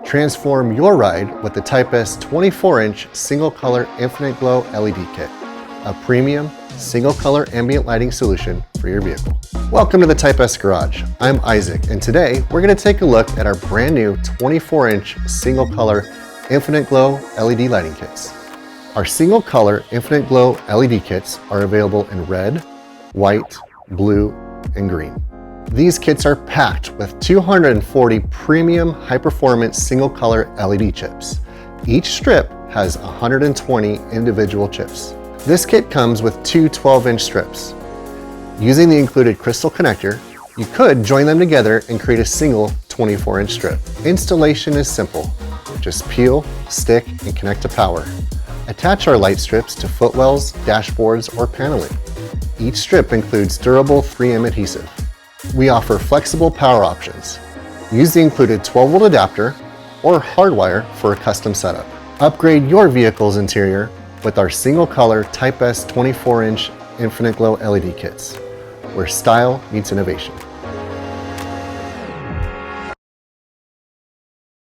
Transform your ride with the Type S 24-inch single-color Infinite Glow LED kit, a premium single-color ambient lighting solution for your vehicle. Welcome to the Type S Garage. I'm Isaac, and today we're going to take a look at our brand new 24-inch single-color Infinite Glow LED lighting kits. Our single-color Infinite Glow LED kits are available in red, white, blue, and green. These kits are packed with 240 premium high-performance single-color LED chips. Each strip has 120 individual chips. This kit comes with two 12-inch strips. Using the included crystal connector, you could join them together and create a single 24-inch strip. Installation is simple. Just peel, stick, and connect to power. Attach our light strips to footwells, dashboards, or paneling. Each strip includes durable 3M adhesive. We offer flexible power options. Use the included 12-volt adapter or hardwire for a custom setup. Upgrade your vehicle's interior with our single-color Type S 24-inch Infinite Glow LED kits, where style meets innovation.